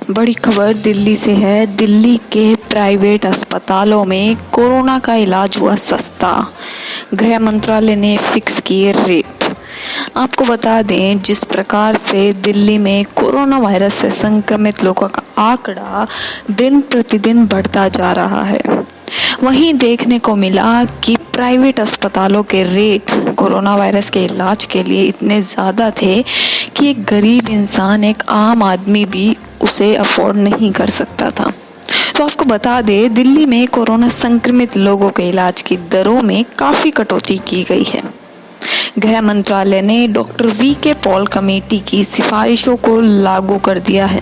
बड़ी खबर दिल्ली से है। दिल्ली के प्राइवेट अस्पतालों में कोरोना का इलाज हुआ सस्ता, गृह मंत्रालय ने फिक्स किए रेट। आपको बता दें, जिस प्रकार से दिल्ली में कोरोना वायरस से संक्रमित लोगों का आंकड़ा दिन प्रतिदिन बढ़ता जा रहा है, वहीं देखने को मिला कि प्राइवेट अस्पतालों के रेट कोरोना वायरस के इलाज के लिए इतने ज़्यादा थे कि एक गरीब इंसान, एक आम आदमी भी उसे अफोर्ड नहीं कर सकता था। तो आपको बता दें, दिल्ली में कोरोना संक्रमित लोगों के इलाज की दरों में काफ़ी कटौती की गई है। गृह मंत्रालय ने डॉक्टर वी.के. पॉल कमेटी की सिफारिशों को लागू कर दिया है।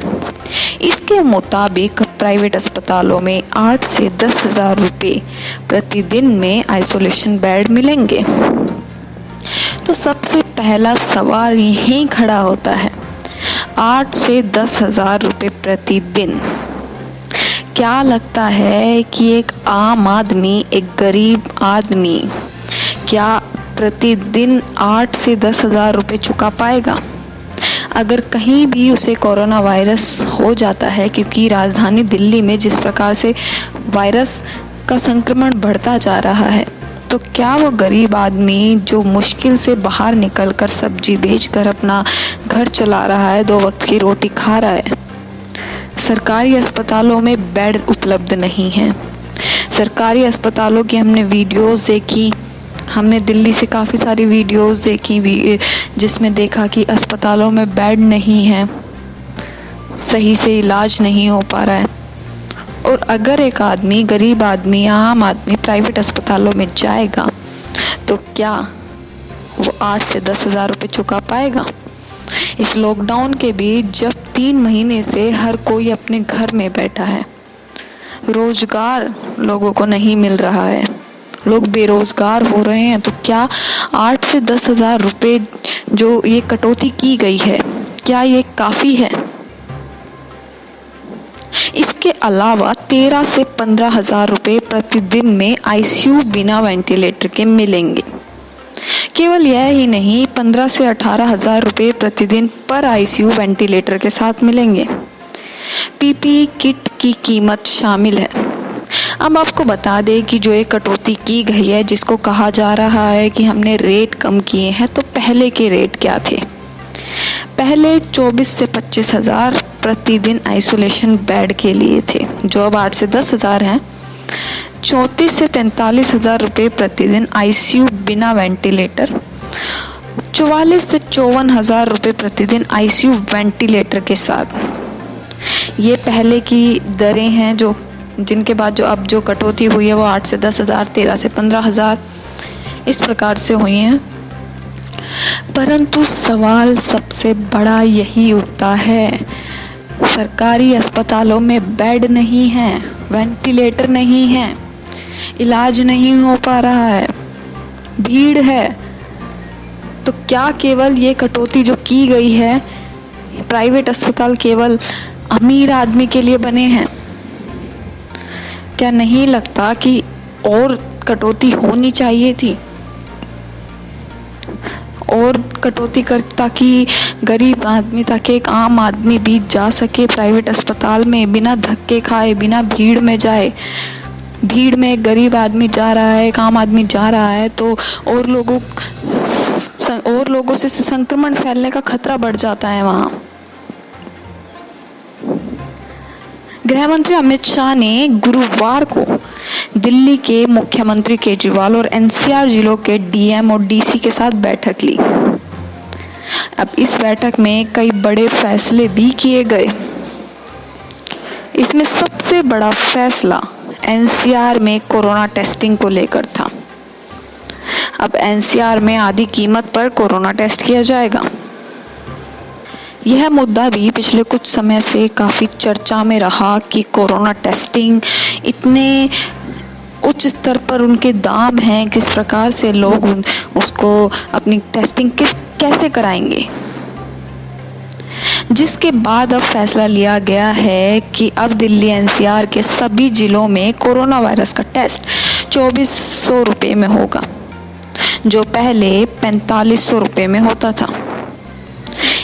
इसके मुताबिक प्राइवेट अस्पतालों में 8 से 10,000 रुपये प्रतिदिन में आइसोलेशन बेड मिलेंगे। तो सबसे पहला सवाल यहीं खड़ा होता है, 8 से 10,000 रुपये प्रतिदिन। क्या लगता है कि एक आम आदमी, एक गरीब आदमी क्या प्रतिदिन 8 से 10,000 रुपये चुका पाएगा? अगर कहीं भी उसे कोरोना वायरस हो जाता है, क्योंकि राजधानी दिल्ली में जिस प्रकार से वायरस का संक्रमण बढ़ता जा रहा है, तो क्या वो गरीब आदमी जो मुश्किल से बाहर निकलकर सब्जी बेचकर अपना घर चला रहा है, 2 वक्त की रोटी खा रहा है, सरकारी अस्पतालों में बेड उपलब्ध नहीं है। सरकारी अस्पतालों की हमने वीडियोस देखी, हमने दिल्ली से काफ़ी सारी वीडियोस देखी जिसमें देखा कि अस्पतालों में बेड नहीं है, सही से इलाज नहीं हो पा रहा है। और अगर एक आदमी, गरीब आदमी, आम आदमी प्राइवेट अस्पतालों में जाएगा तो क्या वो 8 से 10,000 रुपये चुका पाएगा? इस लॉकडाउन के बीच जब 3 महीने से हर कोई अपने घर में बैठा है, रोजगार लोगों को नहीं मिल रहा है, लोग बेरोजगार हो रहे हैं, तो क्या 8 से 10,000 रुपये जो ये कटौती की गई है, क्या ये काफ़ी है? इसके अलावा 13 से 15,000 रुपये प्रतिदिन में आईसीयू बिना वेंटिलेटर के मिलेंगे। केवल यह ही नहीं, 15 से 18,000 रुपये प्रतिदिन पर आईसीयू वेंटिलेटर के साथ मिलेंगे। पीपीई किट की कीमत शामिल है। अब आपको बता दें कि जो एक कटौती की गई है, जिसको कहा जा रहा है कि हमने रेट कम किए हैं, तो पहले के रेट क्या थे? पहले 24 से 25,000 प्रतिदिन आइसोलेशन बेड के लिए थे, जो अब 8 से 10,000 हैं। 34 से 43,000 रुपये प्रतिदिन आईसीयू बिना वेंटिलेटर, 44 से 54,000 रुपये प्रतिदिन आईसीयू वेंटिलेटर के साथ। ये पहले की दरें हैं, जो जिनके बाद अब जो कटौती हुई है वो 8 से 10,000, 13 से 15,000 इस प्रकार से हुई हैं। परंतु सवाल सबसे बड़ा यही उठता है, सरकारी अस्पतालों में बेड नहीं है, वेंटिलेटर नहीं है, इलाज नहीं हो पा रहा है, भीड़ है, तो क्या केवल ये कटौती जो की गई है, प्राइवेट अस्पताल केवल अमीर आदमी के लिए बने हैं? क्या नहीं लगता कि और कटौती होनी चाहिए थी, और कटौती कर, ताकि गरीब आदमी, ताकि एक आम आदमी भी जा सके प्राइवेट अस्पताल में, बिना धक्के खाए, बिना भीड़ में जाए। भीड़ में एक गरीब आदमी जा रहा है, एक आम आदमी जा रहा है, तो और लोगों से संक्रमण फैलने का खतरा बढ़ जाता है वहाँ। गृह मंत्री अमित शाह ने गुरुवार को दिल्ली के मुख्यमंत्री केजरीवाल और एनसीआर जिलों के डीएम और डीसी के साथ बैठक ली। अब इस बैठक में कई बड़े फैसले भी किए गए। इसमें सबसे बड़ा फैसला एनसीआर में कोरोना टेस्टिंग को लेकर था। अब एनसीआर में आधी कीमत पर कोरोना टेस्ट किया जाएगा। यह मुद्दा भी पिछले कुछ समय से काफ़ी चर्चा में रहा कि कोरोना टेस्टिंग इतने उच्च स्तर पर उनके दाम हैं, किस प्रकार से लोग उसको अपनी टेस्टिंग कैसे कराएंगे। जिसके बाद अब फैसला लिया गया है कि अब दिल्ली एनसीआर के सभी जिलों में कोरोना वायरस का टेस्ट 2400 रुपये में होगा, जो पहले 4500 रुपये में होता था।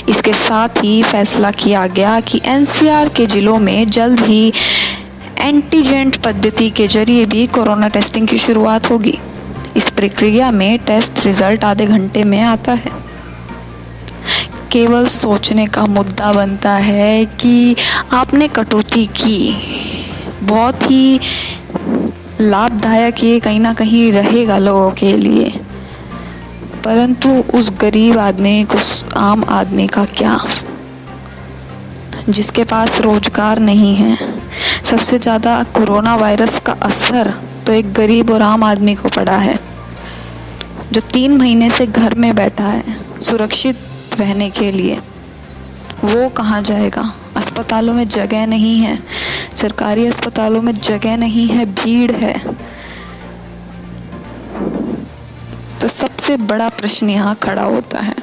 इसके साथ ही फैसला किया गया कि एनसीआर के जिलों में जल्द ही एंटीजेंट पद्धति के जरिए भी कोरोना टेस्टिंग की शुरुआत होगी। इस प्रक्रिया में टेस्ट रिजल्ट आधे घंटे में आता है। केवल सोचने का मुद्दा बनता है कि आपने कटौती की, बहुत ही लाभदायक ये कहीं ना कहीं रहेगा लोगों के लिए, परंतु उस गरीब आदमी, उस आम आदमी का क्या, जिसके पास रोजगार नहीं है। सबसे ज़्यादा कोरोना वायरस का असर तो एक गरीब और आम आदमी को पड़ा है, जो 3 महीने से घर में बैठा है सुरक्षित रहने के लिए। वो कहाँ जाएगा? अस्पतालों में जगह नहीं है, सरकारी अस्पतालों में जगह नहीं है, भीड़ है। तो सबसे बड़ा प्रश्न यहाँ खड़ा होता है।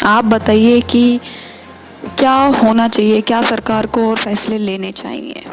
आप बताइए कि क्या होना चाहिए, क्या सरकार को और फैसले लेने चाहिए।